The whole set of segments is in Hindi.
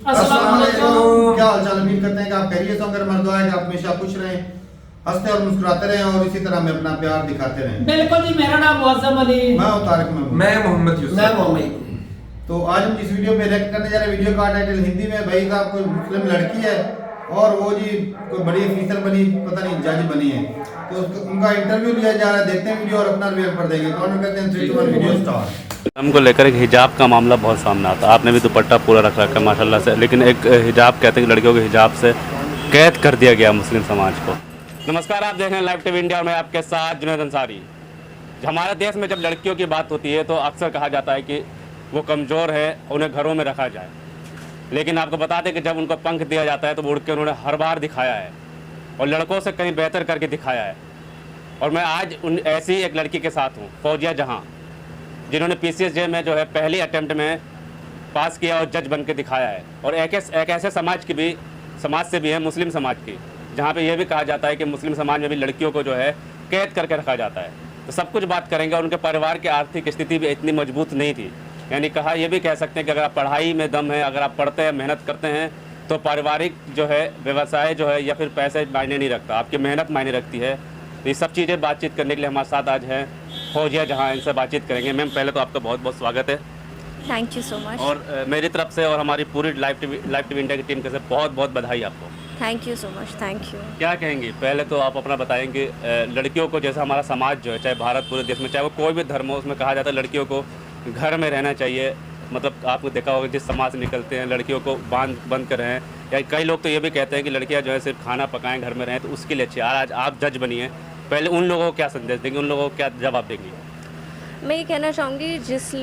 अस्सलाम वालेकुम। क्या हाल चाल, उम्मीद करते हैं कि आप खैरियत से होंगे। मर्द दुआ है कि आप हमेशा खुश रहें, हंसते और मुस्कुराते रहें और इसी तरह में अपना प्यार दिखाते रहें। बिल्कुल जी। मेरा नाम मुअज्जम अली, मैं हूं तारिक महमूद, मैं मोहम्मद यूसुफ, मैं मोहम्मद। तो आज हम जिस वीडियो पे रिएक्ट करने जा रहे हैं, वीडियो का टाइटल हिंदी में भाई साहब कोई मुस्लिम लड़की है और वो जी कोई बड़ी अफीसर बनी, पता नहीं जज बनी है, तो उनका इंटरव्यू लिया जा रहा है। देखते हैं वीडियो और अपना रिएक्ट कर देंगे। कौन कहते हैं 3 2 1 वीडियो स्टार्ट। हमको लेकर एक हिजाब का मामला बहुत सामने आता है। आपने भी दुपट्टा पूरा रख रखा है माशाल्लाह से, लेकिन एक हिजाब कहते हैं कि लड़कियों के हिजाब से कैद कर दिया गया मुस्लिम समाज को। नमस्कार, आप देख रहे हैं लाइव टीवी इंडिया और मैं आपके साथ जुनैद अंसारी। हमारे देश में जब लड़कियों की बात होती है तो अक्सर कहा जाता है कि वो कमज़ोर है, उन्हें घरों में रखा जाए। लेकिन आपको बता दें कि जब उनको पंख दिया जाता है तो उड़ के उन्होंने हर बार दिखाया है और लड़कों से कहीं बेहतर करके दिखाया है। और मैं आज ऐसी एक लड़की के साथ हूँ, फौजिया जहाँ, जिन्होंने PCSJ में जो है पहली अटेम्प्ट में पास किया और जज बन के दिखाया है। और एक ऐसे समाज से भी है, मुस्लिम समाज की, जहाँ पे यह भी कहा जाता है कि मुस्लिम समाज में भी लड़कियों को जो है कैद करके रखा जाता है। तो सब कुछ बात करेंगे। और उनके परिवार की आर्थिक स्थिति भी इतनी मजबूत नहीं थी, यानी कहा यह भी कह सकते हैं कि अगर आप पढ़ाई में दम है, अगर आप पढ़ते हैं, मेहनत करते हैं, तो पारिवारिक जो है व्यवसाय जो है या फिर पैसे मायने नहीं रखता, आपकी मेहनत मायने रखती है। तो ये सब चीज़ें बातचीत करने के लिए हमारे साथ आज हैं फौजिया जहाँ, इनसे बातचीत करेंगे। मैम, पहले तो आपका बहुत बहुत स्वागत है। Thank you so much. और मेरी तरफ से और हमारी पूरी लाइव टीवी इंडिया की टीम की से बहुत बहुत बधाई आपको। Thank you so much. Thank you. क्या कहेंगी, पहले तो आप अपना बताएंगे। लड़कियों को जैसा हमारा समाज जो है, चाहे भारत पूरे देश में, चाहे वो कोई भी धर्म हो, उसमें कहा जाता है लड़कियों को घर में रहना चाहिए। मतलब आपको देखा होगा जिस समाज से निकलते हैं लड़कियों को बंद कर रहे हैं, या कई लोग तो ये भी कहते हैं कि लड़कियाँ जो है सिर्फ खाना पकाएं, घर में रहें, तो उसके लिए अच्छी। आज आप जज बनी हैं, पहले उन लोगों को क्या संदेश देंगे, उन लोगों को क्या जवाब देंगी? मैं ये कहना चाहूँगी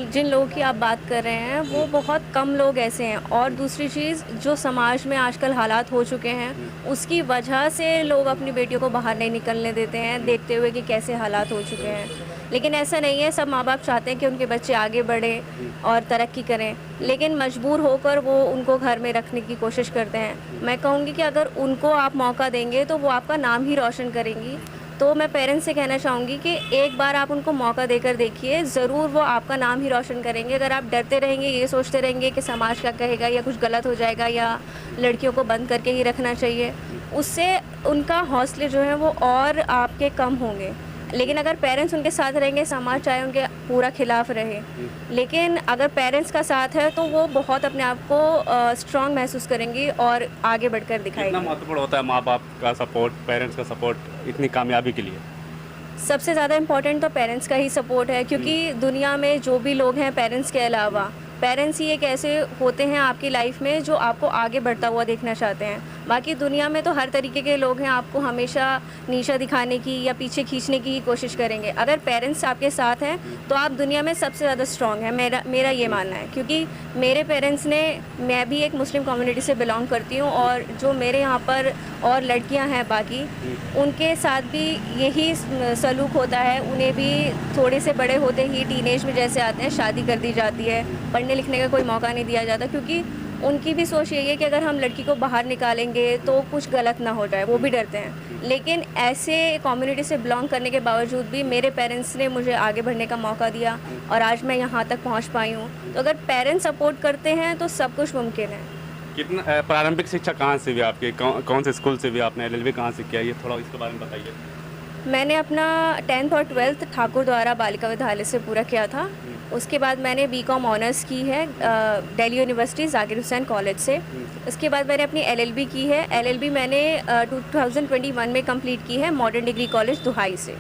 जिन लोगों की आप बात कर रहे हैं वो बहुत कम लोग ऐसे हैं। और दूसरी चीज़, जो समाज में आजकल हालात हो चुके हैं उसकी वजह से लोग अपनी बेटियों को बाहर नहीं निकलने देते हैं, देखते हुए कि कैसे हालात हो चुके हैं। लेकिन ऐसा नहीं है, सब माँ बाप चाहते हैं कि उनके बच्चे आगे बढ़ें और तरक्की करें, लेकिन मजबूर होकर वो उनको घर में रखने की कोशिश करते हैं। मैं कहूँगी कि अगर उनको आप मौका देंगे तो वो आपका नाम ही रोशन करेंगी। तो मैं पेरेंट्स से कहना चाहूँगी कि एक बार आप उनको मौका देकर देखिए, ज़रूर वो आपका नाम ही रोशन करेंगे। अगर आप डरते रहेंगे, ये सोचते रहेंगे कि समाज क्या कहेगा या कुछ गलत हो जाएगा या लड़कियों को बंद करके ही रखना चाहिए, उससे उनका हौसले जो हैं वो और आपके कम होंगे। लेकिन अगर पेरेंट्स उनके साथ रहेंगे, समाज चाहे उनके पूरा खिलाफ रहे, लेकिन अगर पेरेंट्स का साथ है तो वो बहुत अपने आप को स्ट्रांग महसूस करेंगी और आगे बढ़कर दिखाएंगे। कितना महत्वपूर्ण होता है माँ बाप का सपोर्ट, पेरेंट्स का सपोर्ट इतनी कामयाबी के लिए? सबसे ज़्यादा इम्पॉर्टेंट तो पेरेंट्स का ही सपोर्ट है, क्योंकि दुनिया में जो भी लोग हैं पेरेंट्स के अलावा, पेरेंट्स ही एक ऐसे होते हैं आपकी लाइफ में जो आपको आगे बढ़ता हुआ देखना चाहते हैं। बाकी दुनिया में तो हर तरीके के लोग हैं, आपको हमेशा नीचा दिखाने की या पीछे खींचने की ही कोशिश करेंगे। अगर पेरेंट्स आपके साथ हैं तो आप दुनिया में सबसे ज़्यादा स्ट्रॉन्ग है, मेरा ये मानना है। क्योंकि मेरे पेरेंट्स ने, मैं भी एक मुस्लिम कम्युनिटी से बिलोंग करती हूँ, और जो मेरे यहाँ पर और लड़कियाँ हैं बाकी, उनके साथ भी यही सलूक होता है। उन्हें भी थोड़े से बड़े होते ही टीनेज में जैसे आते हैं शादी कर दी जाती है, पढ़ने लिखने का कोई मौका नहीं दिया जाता, क्योंकि उनकी भी सोच यही है कि अगर हम लड़की को बाहर निकालेंगे तो कुछ गलत ना हो जाए, वो भी डरते हैं। लेकिन ऐसे कम्युनिटी से बिलोंग करने के बावजूद भी मेरे पेरेंट्स ने मुझे आगे बढ़ने का मौका दिया और आज मैं यहाँ तक पहुँच पाई हूँ। तो अगर पेरेंट्स सपोर्ट करते हैं तो सब कुछ मुमकिन है। कितना प्रारंभिक शिक्षा कहाँ से भी आपकी, कौन से स्कूल से भी आपने LLB कहाँ से किया, ये थोड़ा इसके बारे में बताइए। मैंने अपना 10th और 12th ठाकुर द्वारा बालिका विद्यालय से पूरा किया था। उसके बाद मैंने BCom ऑनर्स की है दिल्ली यूनिवर्सिटी जाकिर हुसैन कॉलेज से। उसके बाद मैंने अपनी LLB की है। LLB मैंने 2021 में कंप्लीट की है मॉडर्न डिग्री कॉलेज दुहाई से।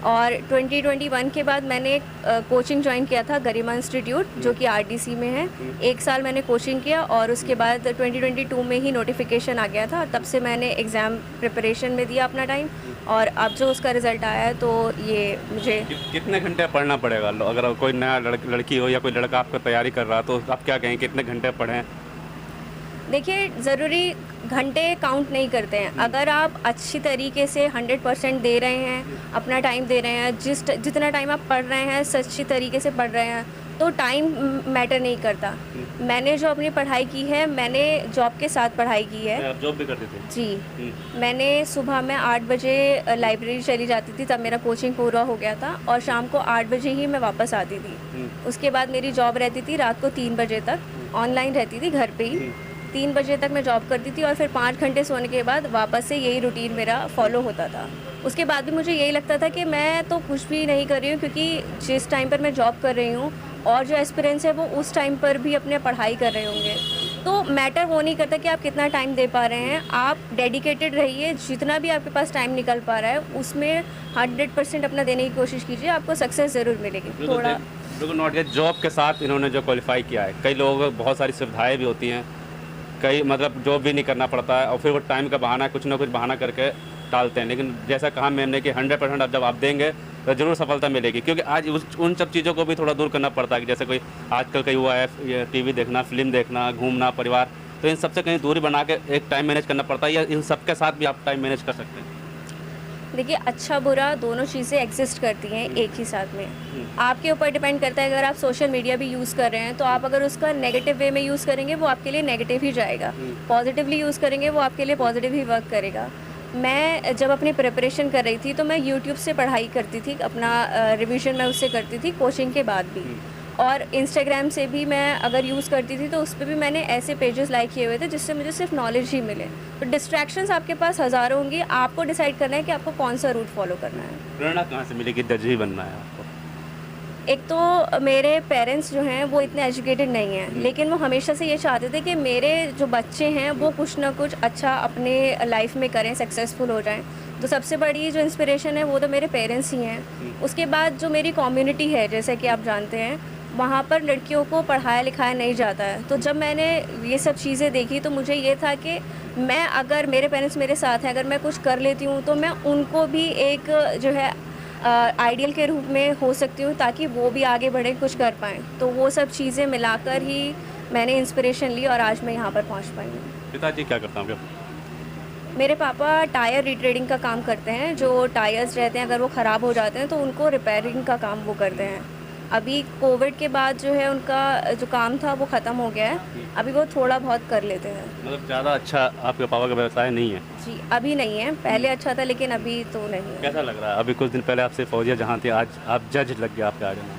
और 2021 के बाद मैंने कोचिंग ज्वाइन किया था गरिमा इंस्टीट्यूट, जो कि RDC में है। 1 साल मैंने कोचिंग किया और उसके बाद 2022 में ही नोटिफिकेशन आ गया था। तब से मैंने एग्ज़ाम प्रिपरेशन में दिया अपना टाइम, और अब जो उसका रिज़ल्ट आया है तो ये मुझे कितने घंटे पढ़ना पड़ेगा? अगर कोई नया लड़की हो या कोई लड़का आपका तैयारी कर रहा, तो आप क्या कहें, कितने घंटे पढ़ें? देखिए, ज़रूरी घंटे काउंट नहीं करते हैं। अगर आप अच्छी तरीके से 100% दे रहे हैं, अपना टाइम दे रहे हैं, जितना टाइम आप पढ़ रहे हैं सच्ची तरीके से पढ़ रहे हैं, तो टाइम मैटर नहीं करता। मैंने जो अपनी पढ़ाई की है, मैंने जॉब के साथ पढ़ाई की है। आप जॉब भी करते थे? जी, मैंने सुबह में 8 बजे लाइब्रेरी चली जाती थी, तब मेरा कोचिंग पूरा हो गया था, और शाम को 8 बजे ही मैं वापस आती थी। उसके बाद मेरी जॉब रहती थी रात को 3 बजे तक, ऑनलाइन रहती थी घर पे ही। 3 बजे तक मैं जॉब करती थी और फिर 5 घंटे सोने के बाद वापस से यही रूटीन मेरा फॉलो होता था। उसके बाद भी मुझे यही लगता था कि मैं तो कुछ भी नहीं कर रही हूँ, क्योंकि जिस टाइम पर मैं जॉब कर रही हूँ और जो एक्सपीरियंस है वो उस टाइम पर भी अपने पढ़ाई कर रहे होंगे। तो मैटर वो नहीं करता कि आप कितना टाइम दे पा रहे हैं, आप डेडिकेटेड रहिए, जितना भी आपके पास टाइम निकल पा रहा है उसमें 100% अपना देने की कोशिश कीजिए, आपको सक्सेस ज़रूर मिलेगी। थोड़ा बिल्कुल नोट किया, जॉब के साथ इन्होंने जो क्वालिफाई किया है, कई लोगों को बहुत सारी सुविधाएं भी होती हैं, कई मतलब जॉब भी नहीं करना पड़ता है और फिर वो टाइम का बहाना कुछ ना कुछ बहाना करके टालते हैं। लेकिन जैसा कहा मैंने कि 100% अब जब आप देंगे तो ज़रूर सफलता मिलेगी, क्योंकि आज उन सब चीज़ों को भी थोड़ा दूर करना पड़ता है कि जैसे कोई आजकल का युवा है टीवी देखना, फिल्म देखना, घूमना, परिवार, तो इन सबसे कहीं दूरी बना के एक टाइम मैनेज करना पड़ता है, या इन सब के साथ भी आप टाइम मैनेज कर सकते हैं? देखिए, अच्छा बुरा दोनों चीज़ें एग्जिस्ट करती हैं एक ही साथ में। आपके ऊपर डिपेंड करता है, अगर आप सोशल मीडिया भी यूज़ कर रहे हैं तो आप अगर उसका नेगेटिव वे में यूज़ करेंगे वो आपके लिए नेगेटिव ही जाएगा, पॉजिटिवली यूज़ करेंगे वो आपके लिए पॉजिटिव ही वर्क करेगा। मैं जब अपनी प्रिपरेशन कर रही थी तो मैं यूट्यूब से पढ़ाई करती थी, अपना रिवीजन मैं उससे करती थी कोचिंग के बाद भी, और इंस्टाग्राम से भी मैं अगर यूज़ करती थी तो उस पर भी मैंने ऐसे पेजेस लाइक किए हुए थे जिससे मुझे सिर्फ नॉलेज ही मिले। तो डिस्ट्रैक्शंस आपके पास हज़ारों होंगी, आपको डिसाइड करना है कि आपको कौन सा रूट फॉलो करना है। प्रेरणा कहाँ से मिली कि जज ही बनना है आपको? एक तो मेरे पेरेंट्स जो हैं वो इतने एजुकेटेड नहीं हैं, लेकिन वो हमेशा से ये चाहते थे कि मेरे जो बच्चे हैं वो कुछ ना कुछ अच्छा अपने लाइफ में करें, सक्सेसफुल हो जाएं। तो सबसे बड़ी जो इंस्पिरेशन है वो तो मेरे पेरेंट्स ही हैं। उसके बाद जो मेरी कम्युनिटी है, जैसे कि आप जानते हैं, वहाँ पर लड़कियों को पढ़ाया लिखाया नहीं जाता है। तो जब मैंने ये सब चीज़ें देखी तो मुझे ये था कि मैं, अगर मेरे पेरेंट्स मेरे साथ हैं, अगर मैं कुछ कर लेती हूँ तो मैं उनको भी एक जो है आइडियल के रूप में हो सकती हूँ, ताकि वो भी आगे बढ़े, कुछ कर पाएँ। तो वो सब चीज़ें मिलाकर ही मैंने इंस्पिरेशन ली और आज मैं यहाँ पर पहुँच पाई हूँ। पिताजी क्या करता हूँ? मेरे पापा टायर रिट्रेडिंग का काम करते हैं। जो टायर्स रहते हैं अगर वो ख़राब हो जाते हैं तो उनको रिपेयरिंग का काम वो करते हैं। अभी कोविड के बाद जो है उनका जो काम था वो ख़त्म हो गया है, अभी वो थोड़ा बहुत कर लेते हैं। मतलब ज़्यादा अच्छा आपके पापा का व्यवसाय नहीं है? जी, अभी नहीं है, पहले अच्छा था लेकिन अभी तो नहीं है। कैसा लग रहा है? अभी कुछ दिन पहले आपसे फौजिया जहाँ थी, आज आप जज लग गया आपके आगे नाम?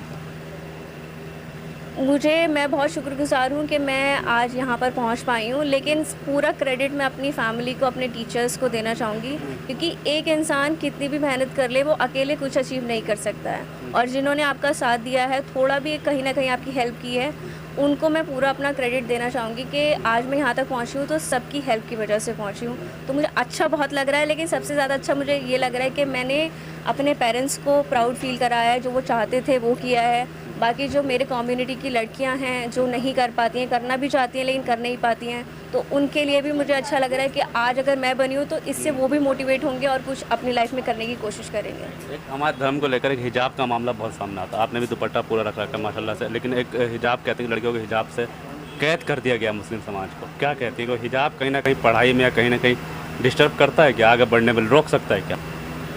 मैं बहुत शुक्रगुजार हूँ कि मैं आज यहाँ पर पहुँच पाई हूँ, लेकिन पूरा क्रेडिट मैं अपनी फैमिली को, अपने टीचर्स को देना चाहूँगी, क्योंकि एक इंसान कितनी भी मेहनत कर ले वो अकेले कुछ अचीव नहीं कर सकता है। और जिन्होंने आपका साथ दिया है, थोड़ा भी कहीं ना कहीं आपकी हेल्प की है, उनको मैं पूरा अपना क्रेडिट देना चाहूँगी कि आज मैं यहाँ तक पहुँची हूँ तो सबकी हेल्प की वजह से पहुँची हूँ। तो मुझे अच्छा बहुत लग रहा है, लेकिन सबसे ज़्यादा अच्छा मुझे ये लग रहा है कि मैंने अपने पेरेंट्स को प्राउड फील कराया है, जो वो चाहते थे वो किया है। बाकी जो मेरे कम्युनिटी की लड़कियां हैं जो नहीं कर पाती हैं, करना भी चाहती हैं लेकिन कर नहीं पाती हैं, तो उनके लिए भी मुझे अच्छा लग रहा है कि आज अगर मैं बनी हूँ तो इससे वो भी मोटिवेट होंगे और कुछ अपनी लाइफ में करने की कोशिश करेंगे। एक हमारे धर्म को लेकर एक हिजाब का मामला बहुत सामने आता है। आपने भी दुपट्टा पूरा रख रखा है माशाल्लाह से, लेकिन एक हिजाब कहते हैं कि लड़कियों के हिजाब से कैद कर दिया गया मुस्लिम समाज को। क्या कहती है कि हिजाब कहीं ना कहीं पढ़ाई में या कहीं ना कहीं डिस्टर्ब करता है, क्या आगे बढ़ने में रोक सकता है क्या?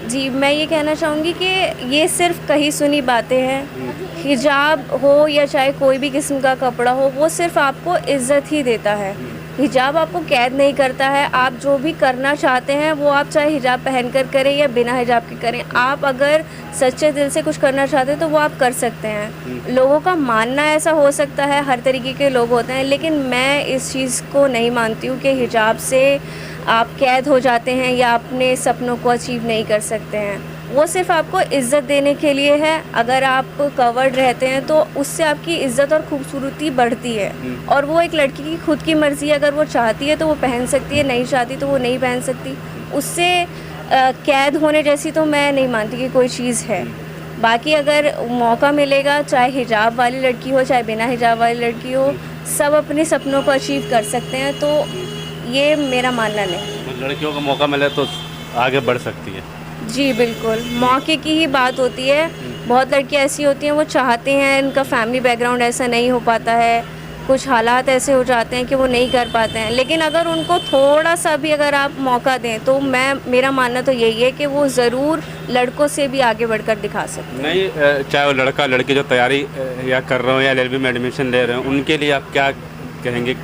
जी, मैं ये कहना चाहूँगी कि ये सिर्फ कही सुनी बातें हैं। हिजाब हो या चाहे कोई भी किस्म का कपड़ा हो, वो सिर्फ आपको इज़्ज़त ही देता है। हिजाब आपको कैद नहीं करता है। आप जो भी करना चाहते हैं वो आप चाहे हिजाब पहनकर करें या बिना हिजाब के करें, आप अगर सच्चे दिल से कुछ करना चाहते हैं तो वो आप कर सकते हैं। लोगों का मानना ऐसा हो सकता है, हर तरीके के लोग होते हैं, लेकिन मैं इस चीज़ को नहीं मानती हूँ कि हिजाब से आप कैद हो जाते हैं या अपने सपनों को अचीव नहीं कर सकते हैं। वो सिर्फ आपको इज़्ज़त देने के लिए है। अगर आप कवर्ड रहते हैं तो उससे आपकी इज़्ज़त और खूबसूरती बढ़ती है, और वो एक लड़की की खुद की मर्ज़ी है, अगर वो चाहती है तो वो पहन सकती है, नहीं चाहती तो वो नहीं पहन सकती। उससे कैद होने जैसी तो मैं नहीं मानती कि कोई चीज़ है। बाकी अगर मौका मिलेगा, चाहे हिजाब वाली लड़की हो चाहे बिना हिजाब वाली लड़की हो, सब अपने सपनों को अचीव कर सकते हैं, तो ये मेरा मानना नहीं। लड़कियों को मौका मिले तो आगे बढ़ सकती है? जी बिल्कुल, मौके की ही बात होती है। बहुत लड़कियां ऐसी होती हैं, वो चाहते हैं, इनका फैमिली बैकग्राउंड ऐसा नहीं हो पाता है, कुछ हालात ऐसे हो जाते हैं कि वो नहीं कर पाते हैं, लेकिन अगर उनको थोड़ा सा भी अगर आप मौका दें तो मेरा मानना तो यही है कि वो ज़रूर लड़कों से भी आगे बढ़कर दिखा सकते हैं। नहीं, चाहे वो लड़का लड़की जो तैयारी या कर रहे हो या LLB में एडमिशन ले रहे हो, उनके लिए आप क्या कहेंगे?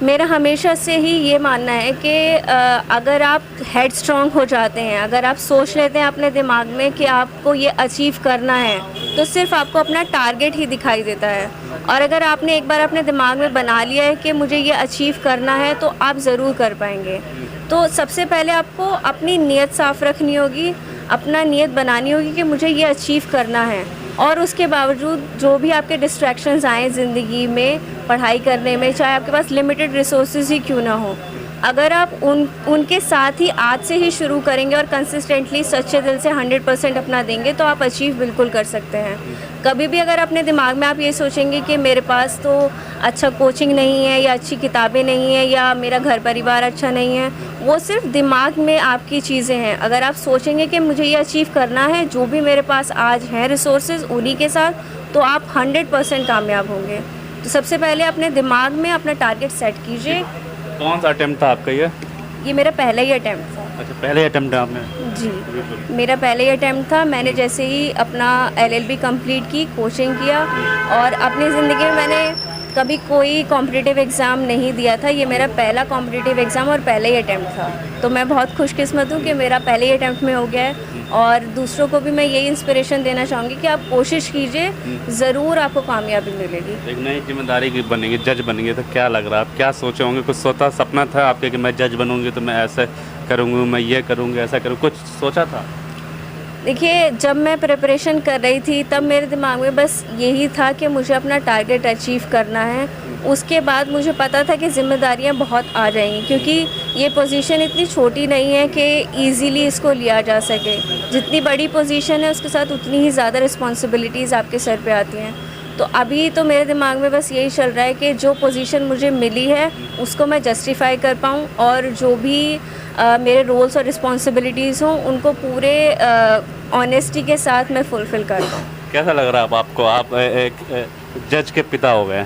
मेरा हमेशा से ही ये मानना है कि अगर आप हेड स्ट्रॉन्ग हो जाते हैं, अगर आप सोच लेते हैं अपने दिमाग में कि आपको ये अचीव करना है, तो सिर्फ आपको अपना टारगेट ही दिखाई देता है। और अगर आपने एक बार अपने दिमाग में बना लिया है कि मुझे ये अचीव करना है, तो आप ज़रूर कर पाएंगे। तो सबसे पहले आपको अपनी नीयत साफ़ रखनी होगी, अपना नीयत बनानी होगी कि मुझे ये अचीव करना है। और उसके बावजूद जो भी आपके डिस्ट्रैक्शंस आएँ ज़िंदगी में, पढ़ाई करने में, चाहे आपके पास लिमिटेड रिसोर्सेज ही क्यों ना हो, अगर आप उनके साथ ही आज से ही शुरू करेंगे और कंसिस्टेंटली सच्चे दिल से 100% अपना देंगे, तो आप अचीव बिल्कुल कर सकते हैं। कभी भी अगर अपने दिमाग में आप ये सोचेंगे कि मेरे पास तो अच्छा कोचिंग नहीं है, या अच्छी किताबें नहीं है, या मेरा घर परिवार अच्छा नहीं है, वो सिर्फ दिमाग में आपकी चीज़ें हैं। अगर आप सोचेंगे कि मुझे ये अचीव करना है, जो भी मेरे पास आज हैं रिसोर्सेज, उन्हीं के साथ, तो आप 100% कामयाब होंगे। तो सबसे पहले अपने दिमाग में अपना टारगेट सेट कीजिए। कौन सा अटेम्प्ट था आपका ये मेरा पहला ही अटैम्प्ट था। अच्छा, पहले अटेम्प्ट है आपने? जी, मेरा पहले ही अटैम्प्ट था। मैंने जैसे ही अपना LLB कंप्लीट की, कोचिंग किया, और अपनी ज़िंदगी में मैंने कभी कोई कॉम्पिटिटिव एग्ज़ाम नहीं दिया था। ये मेरा पहला कॉम्पिटिटिव एग्ज़ाम और पहला ही अटैम्प्ट था। तो मैं बहुत खुशकिस्मत हूँ कि मेरा पहले ही अटैम्प्ट में हो गया है। और दूसरों को भी मैं यही इंस्पिरेशन देना चाहूँगी कि आप कोशिश कीजिए, ज़रूर आपको कामयाबी मिलेगी। एक नई जिम्मेदारी की बनेगी, जज बनेंगे, तो क्या लग रहा है, आप क्या सोचे होंगे? कुछ सोचा, सपना था आपके कि मैं जज बनूंगी तो मैं ऐसे करूँगी, मैं ये करूँगी, ऐसा करूँ, कुछ सोचा था? देखिए, जब मैं प्रिपरेशन कर रही थी, तब मेरे दिमाग में बस यही था कि मुझे अपना टारगेट अचीव करना है। उसके बाद मुझे पता था कि ज़िम्मेदारियाँ बहुत आ जाएंगी, क्योंकि ये पोजीशन इतनी छोटी नहीं है कि इजीली इसको लिया जा सके। जितनी बड़ी पोजीशन है, उसके साथ उतनी ही ज़्यादा रिस्पॉन्सिबिलिटीज़ आपके सर पे आती हैं। तो अभी तो मेरे दिमाग में बस यही चल रहा है कि जो पोजीशन मुझे मिली है, उसको मैं जस्टिफाई कर पाऊँ, और जो भी मेरे रोल्स और रिस्पॉन्सिबिलिटीज़ हों, उनको पूरे ऑनेस्टी के साथ मैं फुलफ़िल कर पाऊँ। कैसा लग रहा है अब आपको? आप एक जज के पिता हो गए।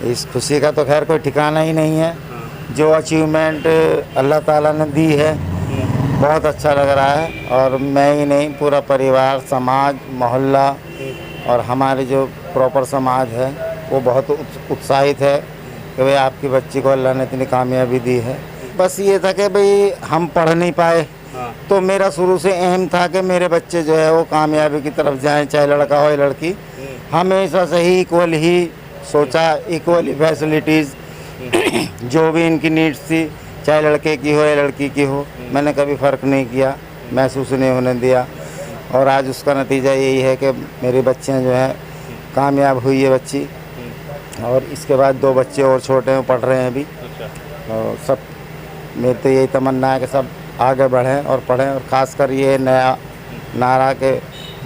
इस खुशी का तो खैर कोई ठिकाना ही नहीं है। जो अचीवमेंट अल्लाह ताला ने दी है, बहुत अच्छा लग रहा है। और मैं ही नहीं, पूरा परिवार, समाज, मोहल्ला और हमारे जो प्रॉपर समाज है, वो बहुत उत्साहित है कि भाई आपकी बच्ची को अल्लाह ने इतनी कामयाबी दी है। बस ये था कि भाई हम पढ़ नहीं पाए, तो मेरा शुरू से अहम था कि मेरे बच्चे जो है वो कामयाबी की तरफ जाएं, चाहे लड़का हो या लड़की। हमेशा से ही इक्वल ही सोचा, इक्वल फैसिलिटीज़ जो भी इनकी नीड्स थी, चाहे लड़के की हो या लड़की की हो, मैंने कभी फ़र्क नहीं किया, महसूस नहीं होने दिया। और आज उसका नतीजा यही है कि मेरी बच्चियाँ जो हैं कामयाब हुई है बच्ची। और इसके बाद 2 बच्चे और छोटे हैं, पढ़ रहे हैं अभी। और सब, मेरी तो यही तमन्ना है कि सब आगे बढ़ें और पढ़ें। और ख़ासकर ये नया नारा के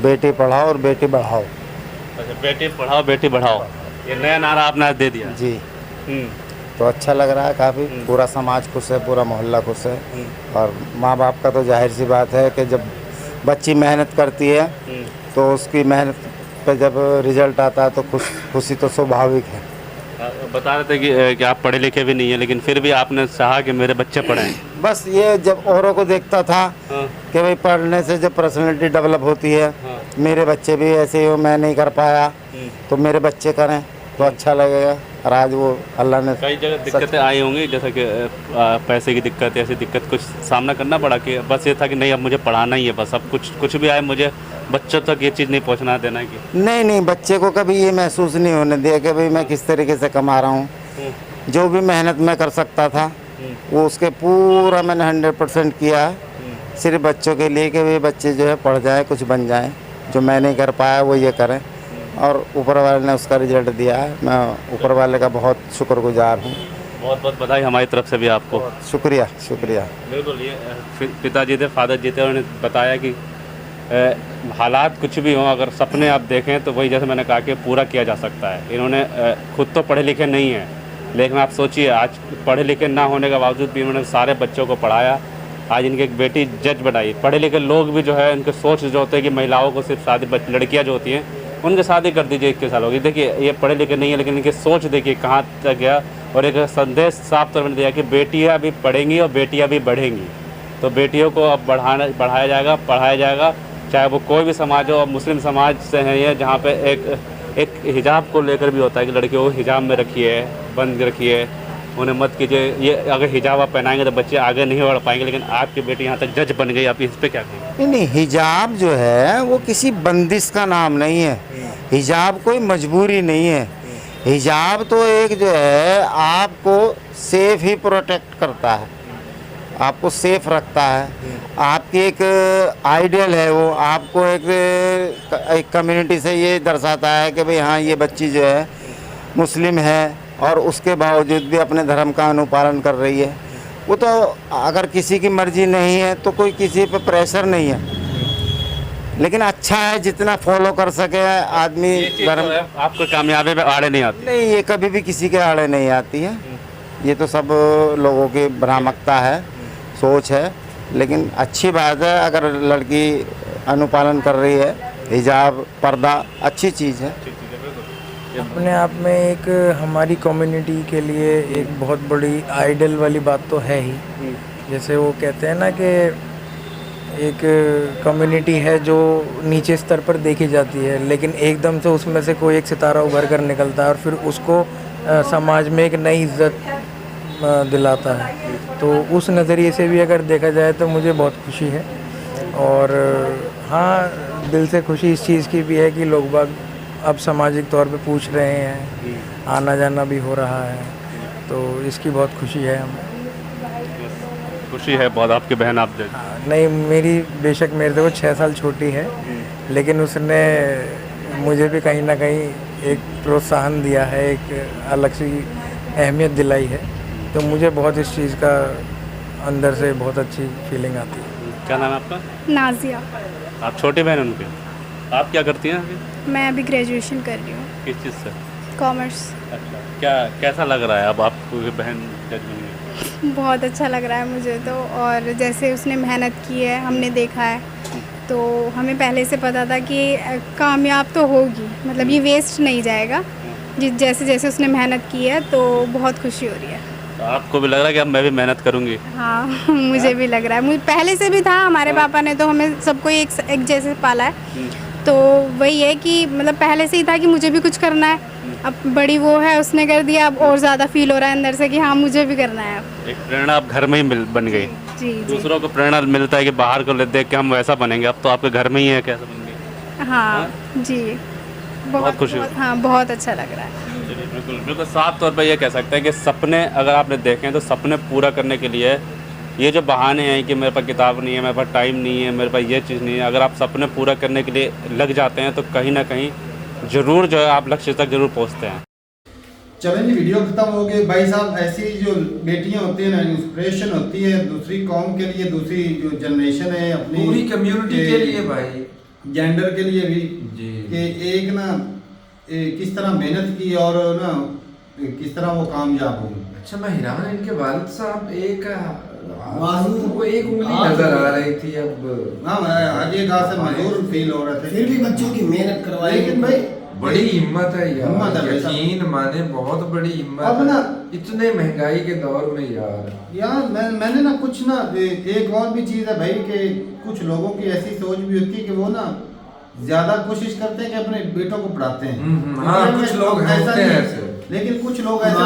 बेटी पढ़ाओ और बेटी बढ़ाओ। अच्छा, बेटी पढ़ाओ बेटी बढ़ाओ, ये नया नारा आपने दे दिया जी। तो अच्छा लग रहा है काफ़ी। पूरा समाज खुश है, पूरा मोहल्ला खुश है। और माँ बाप का तो जाहिर सी बात है कि जब बच्ची मेहनत करती है, तो उसकी मेहनत पे जब रिजल्ट आता है तो खुशी तो स्वाभाविक है। बता रहे थे कि आप पढ़े लिखे भी नहीं है, लेकिन फिर भी आपने चाहा कि मेरे बच्चे पढ़ें। बस ये जब औरों को देखता था कि भाई पढ़ने से जब पर्सनैलिटी डेवलप होती है, मेरे बच्चे भी ऐसे ही हो, मैं नहीं कर पाया तो मेरे बच्चे करें तो अच्छा लगेगा। और आज वो अल्लाह ने कई जगह दिक्कतें आई होंगी, जैसे कि पैसे की दिक्कत, ऐसी दिक्कत कुछ सामना करना पड़ा कि बस ये था कि नहीं अब मुझे पढ़ाना ही है, बस अब कुछ भी आए मुझे बच्चों तक ये चीज़ नहीं पहुंचना देना कि नहीं, बच्चे को कभी ये महसूस नहीं होने दिया कि भाई मैं किस तरीके से कमा रहा हूँ। जो भी मेहनत मैं कर सकता था वो उसके पूरा मैंने 100% किया है, सिर्फ बच्चों के लिए कि वे बच्चे जो है पढ़ जाएँ, कुछ बन जाएँ। जो मैं नहीं कर पाया वो ये करें, और ऊपर वाले ने उसका रिजल्ट दिया है। मैं ऊपर वाले का बहुत शुक्रगुजार हूँ। बहुत बहुत बधाई हमारी तरफ से भी आपको। शुक्रिया। बिल्कुल, ये पिताजी थे, फादर जी थे, उन्होंने बताया कि हालात कुछ भी हों, अगर सपने आप देखें तो वही, जैसे मैंने कहा, कि पूरा किया जा सकता है। इन्होंने खुद तो पढ़े लिखे नहीं हैं, लेकिन आप सोचिए आज पढ़े लिखे ना होने के बावजूद भी इन्होंने सारे बच्चों को पढ़ाया। आज इनकी एक बेटी जज बनाई। पढ़े लिखे लोग भी जो है, इनके सोच जो होते हैं कि महिलाओं को सिर्फ शादी, लड़कियाँ जो होती हैं उनके शादी कर दीजिए 21 साल होगी। देखिए ये पढ़े लिखे नहीं है, लेकिन इनकी सोच देखिए कहाँ तक गया। और एक संदेश साफ तौर पर दिया कि बेटियाँ भी पढ़ेंगी और बेटियाँ भी बढ़ेंगी। तो बेटियों को अब बढ़ाया जाएगा, पढ़ाया जाएगा, चाहे वो कोई भी समाज हो। मुस्लिम समाज से हैं ये, जहाँ पे एक एक हिजाब को लेकर भी होता है कि लड़कियों को हिजाब में रखिए, बंद रखिए, उन्हें मत कीजिए। ये अगर हिजाब आप पहनाएंगे तो बच्चे आगे नहीं बढ़ पाएंगे, लेकिन आपकी बेटी यहाँ तक जज बन गई, आप इस पर क्या कहेंगे? नहीं, हिजाब जो है वो किसी बंदिश का नाम नहीं है। हिजाब कोई मजबूरी नहीं है। हिजाब तो एक जो है आपको सेफ ही प्रोटेक्ट करता है, आपको सेफ रखता है, आपकी एक आइडियल है वो, आपको एक कम्युनिटी से ये दर्शाता है कि भाई हाँ ये बच्ची जो है मुस्लिम है और उसके बावजूद भी अपने धर्म का अनुपालन कर रही है। वो तो अगर किसी की मर्जी नहीं है तो कोई किसी पे प्रेशर नहीं है, लेकिन अच्छा है जितना फॉलो कर सके आदमी धर्म। आपको कामयाबी में आड़े नहीं आती? नहीं, ये कभी भी किसी के आड़े नहीं आती है। ये तो सब लोगों की भ्रामकता है, सोच है, लेकिन अच्छी बात है अगर लड़की अनुपालन कर रही है। हिजाब, पर्दा अच्छी चीज़ है। अपने आप में एक हमारी कम्युनिटी के लिए एक बहुत बड़ी आइडल वाली बात तो है ही। जैसे वो कहते हैं ना कि एक कम्युनिटी है जो नीचे स्तर पर देखी जाती है, लेकिन एकदम से उसमें से कोई एक सितारा उभर कर निकलता है और फिर उसको समाज में एक नई इज्जत दिलाता है। तो उस नज़रिए से भी अगर देखा जाए तो मुझे बहुत खुशी है। और हाँ, दिल से खुशी इस चीज़ की भी है कि लोग बाग अब सामाजिक तौर पे पूछ रहे हैं, आना जाना भी हो रहा है, तो इसकी बहुत खुशी है हमें। खुशी है बहुत। आपकी बहन आप नहीं, मेरी बेशक मेरे से वो 6 साल छोटी है, लेकिन उसने मुझे भी कहीं ना कहीं एक प्रोत्साहन दिया है, एक अलग सी अहमियत दिलाई है। तो मुझे बहुत इस चीज़ का अंदर से बहुत अच्छी फीलिंग आती है। क्या नाम है आपका? नाजिया। आप छोटी बहन उनकी? आप क्या करती हैं अभी? मैं अभी ग्रेजुएशन कर रही हूँ। किस चीज़ से? कॉमर्स। अच्छा, क्या कैसा लग रहा है अब आपको बहन जज बन गई? बहुत अच्छा लग रहा है मुझे तो, और जैसे उसने मेहनत की है हमने देखा है, तो हमें पहले से पता था कि कामयाब तो होगी, मतलब ये वेस्ट नहीं जाएगा। जैसे जैसे उसने मेहनत की है तो बहुत खुशी हो रही है। तो आपको भी लग रहा है कि अब मैं भी मेहनत करूँगी? हाँ मुझे भी लग रहा है। मुझे पहले से भी था, हमारे पापा ने तो हमें सबको एक जैसे पाला है, तो वही है कि मतलब पहले से ही था कि मुझे भी कुछ करना है। अब बड़ी वो है, उसने कर दिया, अब और ज़्यादा फील हो रहा है अंदर से कि हाँ मुझे भी करना है। अब एक प्रेरणा आप घर में ही बन गई। जी दूसरों को प्रेरणा मिलता है कि बाहर को देख के हम वैसा बनेंगे, अब तो आपके घर में ही है कैसा बन गई। हाँ जी, बहुत खुशी हुई। हाँ बहुत अच्छा लग रहा है। चलिए, बिल्कुल बिल्कुल साफ तौर पर ये कह सकते हैं कि सपने अगर आपने देखें तो सपने पूरा करने के लिए ये जो बहाने हैं कि मेरे पास किताब नहीं है, मेरे पास टाइम नहीं है, मेरे पास ये चीज़ नहीं है, अगर आप सपने पूरा करने के लिए लग जाते हैं तो कहीं ना कहीं ज़रूर जो है आप लक्ष्य तक ज़रूर पहुँचते हैं। चलें जी, वीडियो खत्म हो गई। भाई साहब, ऐसी जो बेटियां होती हैं ना, इंस्पिरेशन होती है दूसरी कौम के लिए, दूसरी जो जनरेशन है अपनी पूरी कम्युनिटी के लिए भाई, जेंडर के लिए भी जी। कि एक ना किस तरह मेहनत की और ना किस तरह वो कामयाब हुई। अच्छा, मैं हैरान, इनके वालिद साहब एक वो एक उंगली नजर आ रही थी। अब हाँ, आज एक हाथ से मजदूर फील हो रहे थे, फिर भी बच्चों की मेहनत करवाई। लेकिन भाई बड़ी हिम्मत है हिम्मत यार, है यकीन माने बहुत बड़ी हिम्मत अब ना इतने महंगाई के दौर में यार मैंने ना कुछ ना एक और भी चीज़ है भाई कि कुछ लोगों की ऐसी सोच भी होती है कि वो ना ज्यादा कोशिश करते हैं कि अपने बेटों को पढ़ाते हैं। हाँ, कुछ लोग होते हैं ऐसे, लेकिन कुछ लोग ऐसे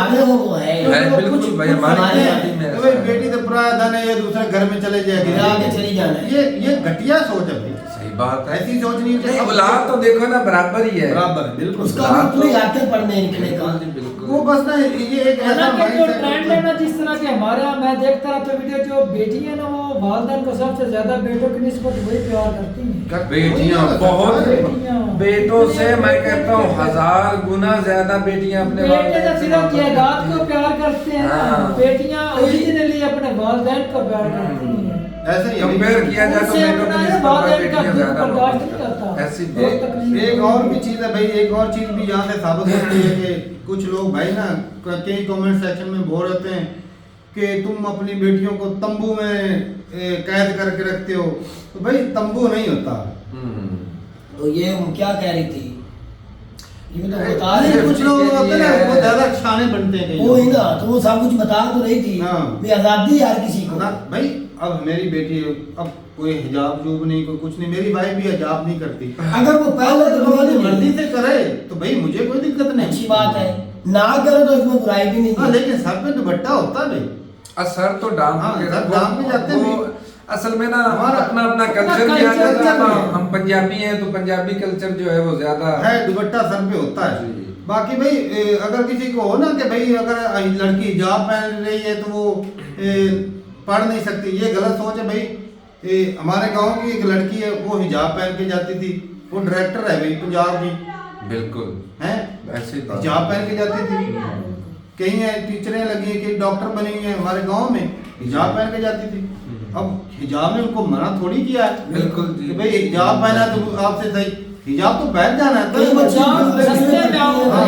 बिल्कुल भाई, हमारे तो भाई बेटी तो पराया धन है, ये दूसरे घर में चले जाएगी, चली जाना है। ये घटिया सोच है भाई। सही बात है, ऐसी सोच नहीं चाहिए। औलाद तो देखो ना बराबर ही है, बराबर बिल्कुल। उसका भी पूरी आते पढ़ने निकले का बिल्कुल। वो बस ना ये एक ऐसा जो ट्रेंड है ना, जिस तरह के हमारे यहाँ मैं देखता रहा तो वीडियो, जो बेटी है ना वो वालिदैन को सबसे ज्यादा बेटों की निस्बत वही प्यार करती हैं। बेटियां बहुत, बेटियां बेटों से मैं कहता हूँ 1000 गुना ज्यादा बेटियां अपने बेटे तो सिर्फ जायदाद को प्यार करते हैं ना, हाँ। बेटियां ओरिजिनली अपने वालिदैन को प्यार करती हैं। ऐसे ही कंपेयर किया जाए तो उनसे बेटों अपना की ये निस्बत वालिदैन का बेटियां दुख ज्यादा बर्दाश्त नहीं करता। ऐसी एक और भी चीज़ है भाई, एक और चीज़ भी यहाँ से साबित होती है कि कुछ लोग भाई ना कई कमेंट सेक्शन में बोल रहते हैं कि तुम अपनी बेटियों को तंबू में कैद करके रखते हो। तो भाई तंबू नहीं होता। तो ये क्या कह रही थी, ये तो बता रही कुछ लोग होते हैं ना वो ज्यादा शाने बनते हैं वो ही ना, तो वो सब कुछ बता तो रही थी हाँ। भी आजादी यार किसी को ना भाई अब मेरी बेटी अब कोई हिजाब जूब नहीं, कोई कुछ नहीं, मेरी वाइफ भी हिजाब नहीं करती। अगर वो पहले तो अपनी मर्जी से करे तो भाई मुझे कोई दिक्कत नहीं, अच्छी बात है, ना करे तो इसमें बुराई भी नहीं हाँ, है। लेकिन सर पे दुपट्टा होता है भाई, असर तो डांस हाँ, के सर डांस में जाते हैं वो भी। असल में ना हमारा अपना अपना अपना कल्चर भी आ culture जाता है। है। हम पंजाबी हैं तो पंजाबी कल्चर जो है वो ज्यादा है, दुपट्टा सर पे होता है। जी। बाकी भाई अगर किसी को हो ना कि भाई अगर लड़की हिजाब पहन रही है तो वो पढ़ नहीं सकती, ये गलत सोच है भाई। हमारे गांव की एक लड़की है, वो हिजाब पहन के जाती थी, वो डायरेक्टर है भाई पंजाब की, बिल्कुल हैं ऐसे ही बात। हिजाब पहन के जाती थी। कहीं है टीचरें लगी हैं, कहीं डॉक्टर बनी हुई है, हमारे गांव में हिजाब पहन के जाती थी। अब हिजाब ने उनको मना थोड़ी किया है बिल्कुल जी। कि भाई हिजाब पहना तो आपसे सही, हिजाब तो पहन जाना है। कई बच्चे जब रास्ते में आओ, हाँ,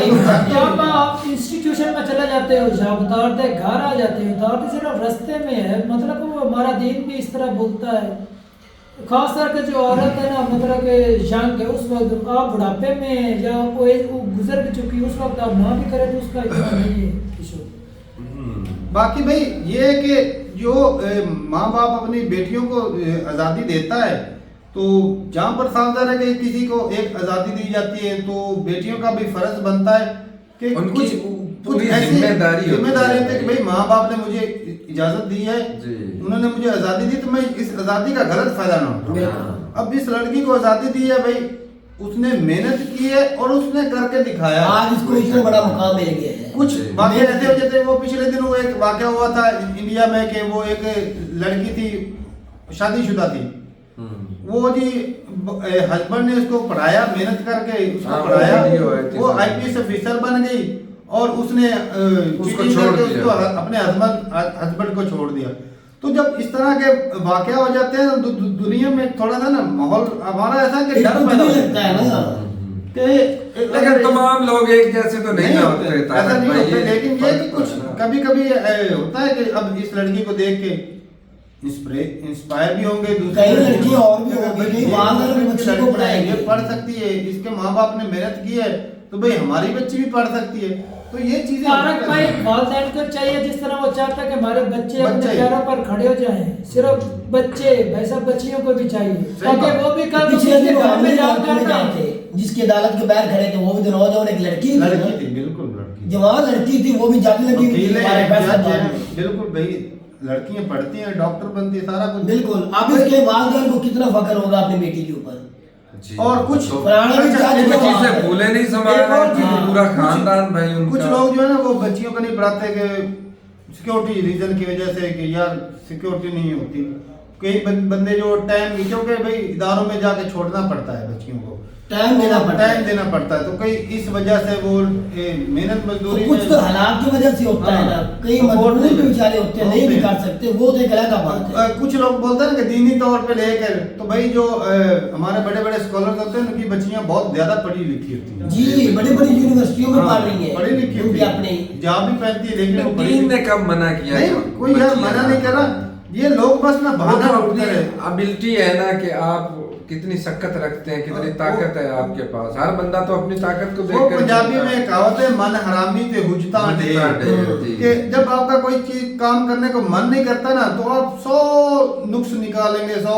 जब आप इंस्टीट्यूशन में चले जाते हो जब उतारते घर आ जाते हो, उतारते सिर्फ रास्ते में है, मतलब वो हमारा दीन भी इस तरह बोलता है। खास करके जो औरत है ना, मतलब कि यंग है, उस वक्त आप बुढ़ापे में या वो गुजर भी चुकी है, उस वक्त आप ना भी करें तो उसका इतना नहीं है इशू। बाकी भाई ये है कि जो माँ बाप अपनी बेटियों को आज़ादी देता है, तो जहाँ पर सावधान है कि किसी को एक आज़ादी दी जाती है तो बेटियों का भी फर्ज बनता है कि उनकी कुछ पूरी ऐसी जिम्मेदारी जिम्मेदारी होती है कि भाई माँ बाप ने मुझे इजाज़त दी है, जी। उन्होंने मुझे आज़ादी दी तो मैं इस आज़ादी का गलत फायदा ना उठाऊं। अब इस लड़की को आज़ादी दी है भाई, उसने मेहनत की है और उसने करके दिखाया। आज इसको इतना बड़ा मुकाम मिल गया है। कुछ वाकया ऐसे हो जाते, वो पिछले दिनों एक वाकया हुआ था इंडिया में कि वो एक लड़की थी, शादीशुदा थी, वो जी हस्बैंड ने उसको पढ़ाया, मेहनत करके उसको हाँ, पढ़ाया, वीडियो है, वो आईपीएस ऑफिसर बन गई और उसने उसको cheating छोड़ करके दिया। उसको अपने हस्बैंड को छोड़ दिया। तो जब इस तरह के वाकया हो जाते हैं तो दुनिया में थोड़ा सा ना माहौल हमारा ऐसा है कि एक डर तो पैदा नहीं हो लगता जाता है है ना। कि लेकिन तमाम लोग एक जैसे तो नहीं ना होते ऐसा नहीं भाई, होते, लेकिन ये कि कुछ फर्क पड़ना। कभी कभी होता है कि अब इस लड़की को देख के इंस्पायर भी होंगे कई लड़कियां और भी होंगी, ये वहाँ अगर लड़की बच्चे को है, पढ़ाएंगे। ये पढ़ सकती है, इसके माँ बाप ने मेहनत की है तो भाई हमारी बच्ची भी पढ़ सकती है। तो ये चीजें तारक भाई वालिदैन को चाहिए जिस तरह वो चाहता है कि हमारे बच्चे अपने पैरों पर खड़े हो जाएं, सिर्फ बच्चे वैसा बच्चियों को भी चाहिए ताकि वो भी कल पिछले दिन घर में अदालत में जाकर गए थे, जिसकी अदालत के बाहर खड़े थे, वो भी तो नौजवान एक लड़की थी ना। लड़की थी, बिल्कुल लड़की जो वहाँ लड़की थी वो भी जज लगी हुई थी वकील हमारे है, फैसला जज है, बाद में। बिल्कुल भाई लड़कियां पढ़ती हैं, डॉक्टर बनती है, सारा कुछ बिल्कुल। अब इसके वालिदैन को कितना फख्र होगा अपनी बेटी के ऊपर। जी। और कुछ तो पुराने भी अच्छा, जज एक के चीज़ बाद है, चीजें भूले नहीं संभाल एक और रहे चीज़ कि है, पूरा कुछ- खानदान भाई उनका। कुछ लोग जो है ना वो बच्चियों को नहीं पढ़ाते कि सिक्योरिटी रीजन की वजह से कि यार सिक्योरिटी नहीं होती। कई बंदे जो टाइम, क्योंकि भाई इदारों में जाके छोड़ना पड़ता है बच्चियों को, टाइम देना पड़ता है। टाइम देना पड़ता है, तो कई इस वजह से वो मेहनत मजदूरी कुछ तो हालात की वजह से होता है ना, कई मजदूर भी बेचारे होते हैं, नहीं भी कर सकते, वो तो एक अलग बात है। कुछ लोग बोलते हैं ना कि दीनी तौर पे लेकर, तो भाई जो हमारे बड़े बड़े स्कॉलर्स होते हैं उनकी बच्चियां बहुत ज्यादा पढ़ी लिखी होती हैं, जी, बड़ी बड़ी यूनिवर्सिटियों में पढ़ रही हैं, पढ़ी लिखी उनकी होती अपनी है, हिजाब भी पहनती है, लेकिन वो पढ़ी दीन ने लिखी- कब मना किया? नहीं, कोई यार मना नहीं कर रहा, ये लोग बस ना बहाना ढूंढते रहे। एबिलिटी है ना कि आप कितनी शक्कत रखते हैं, कितनी ताकत है आपके पास। हर बंदा तो अपनी ताकत को वो देखकर पंजाबी चलता में है। एक कहावत है, मन हरामी ते हुजता हुजता ढेर, जी। कि जब आपका कोई चीज काम करने को मन नहीं करता ना तो आप 100 नुक्स निकालेंगे, 100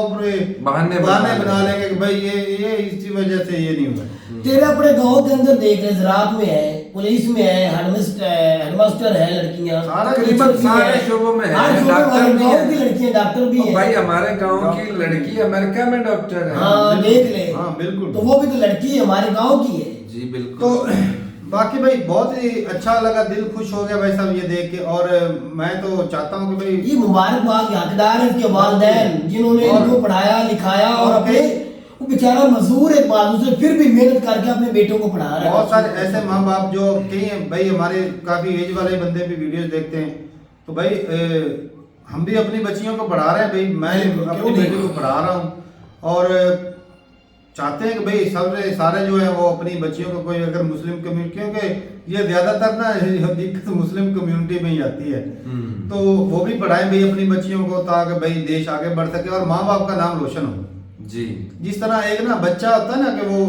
बहाने बना लेंगे कि भाई ये इसी वजह से ये नहीं हुआ। तेरे अपने गांव के अंदर देख रहे, ज़राअत में है, पुलिस में है, हेडमास्टर है, लड़कियां तकरीबन सारे शोबों में है, डॉक्टर भी गांव की है। लड़कियां डॉक्टर भी और है। भाई हमारे गांव की लड़की अमेरिका में डॉक्टर है। हाँ देख ले, हाँ बिल्कुल। तो वो भी तो लड़की है, हमारे गांव की है। जी तो बिल्कुल। बाकी भाई बहुत ही अच्छा लगा, दिल खुश हो गया भाई साहब ये देख के। और मैं तो चाहता हूँ कि भाई ये मुबारकबाद के हकदार है इसके वालिदैन जिन्होंने और- इनको पढ़ाया लिखाया और और अपने वो बेचारा मजदूर एक बाजू से फिर भी मेहनत करके अपने बेटों को पढ़ा रहा है। बहुत सारे ऐसे माँ बाप जो कई हैं भाई, हमारे काफी एज वाले बंदे भी वीडियोस देखते हैं, तो भाई हम भी अपनी बच्चियों को पढ़ा रहे हैं भाई, मैं बिल्कुल, अपनी क्यों बेटी नहीं? को पढ़ा रहा हूँ और चाहते हैं कि भाई सब सारे जो है वो अपनी बच्चियों को, कोई अगर मुस्लिम कम्युनिटी, क्योंकि ये ज्यादातर ना दिक्कत मुस्लिम कम्युनिटी में ही आती है, तो वो भी पढ़ाएं भाई अपनी बच्चियों को ताकि भाई देश आगे बढ़ सके और माँ बाप का नाम रोशन हो। जी। जिस तरह एक ना बच्चा होता है ना कि वो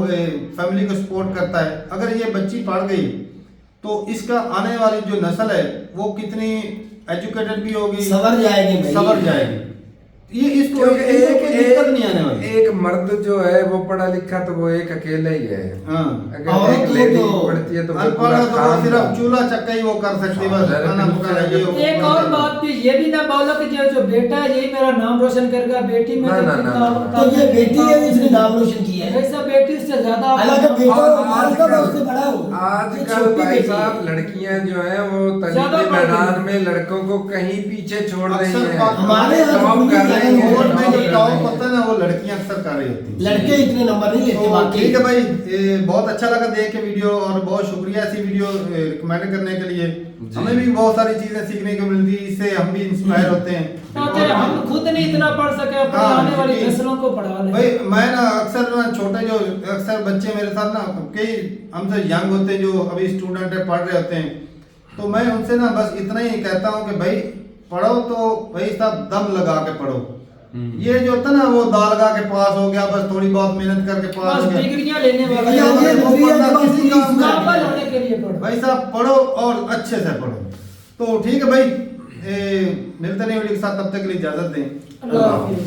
फैमिली को सपोर्ट करता है, अगर ये बच्ची पढ़ गई तो इसका आने वाली जो नस्ल है वो कितनी एजुकेटेड भी होगी, सवर जाएगी भाई। सवर जाएगी। ये इसको क्योंकि एक दिक्कत नहीं आने वाली। एक मर्द जो है वो पढ़ा लिखा तो वो एक अकेला ही है। हाँ। अगर औरत एक तो लेडी पढ़ती है तो वो अनपढ़ पूरा है तो वो खानदान- सिर्फ चूल्हा चक्का ही वो कर सकती है, बस खाना पकाना ये वो एक और बात भी ये भी ना बोलो कि जो बेटा है यही मेरा नाम रोशन करेगा, बेटी में ना, ना, ना, तो ये बेटी है जिसने नाम रोशन किया है। ऐसा बेटी उससे ज्यादा हालांकि बेटा और मालिका मैं उससे बड़ा हूँ। ये आजकल छोटी भाई बेटी साहब है। लड़कियां जो है वो ज्यादा तलीमी पढ़ रही मैदान में लड़कों को कहीं पीछे छोड़ रही अक्सर है। बात- हमारे यहाँ टॉप तो कर पूरी रही है, बोर्ड में जो टॉप कर टॉप रही है। होता है ना वो लड़कियां अक्सर कर रही होती हैं। लड़के इतने नंबर नहीं लेते तो बाकी। ठीक है भाई, बहुत अच्छा लगा देख के वीडियो, और बहुत शुक्रिया ऐसी वीडियो रिकमेंड करने के लिए। हमें भी बहुत सारी चीजें सीखने को मिलती है, इससे हम भी इंस्पायर होते हैं। ताकि हम खुद नहीं इतना पढ़ सके, अपने हाँ, आने वाली क्योंकि- नस्लों को पढ़ा लें। भाई मैं ना अक्सर ना छोटे जो अक्सर बच्चे मेरे साथ ना कई हमसे यंग होते हैं, जो अभी स्टूडेंट है, पढ़ रहे होते हैं, तो मैं उनसे ना बस इतना ही कहता हूँ कि भाई पढ़ो तो भाई साहब दम लगा के पढ़ो। ये जो होता ना वो दाल लगा के पास हो गया, बस थोड़ी बहुत मेहनत करके पास बस हो गया। डिग्रियां लेने वाला डिग्रियां है। ये डिग्रियां के बाद किसी काम में काबिल नहीं है। होने के लिए पढ़ो। भाई साहब पढ़ो और अच्छे से पढ़ो। तो ठीक है भाई, मिलते नहीं वीडियो के साथ, तब तक के लिए इजाजत दें। अल्लाह हाफिज़।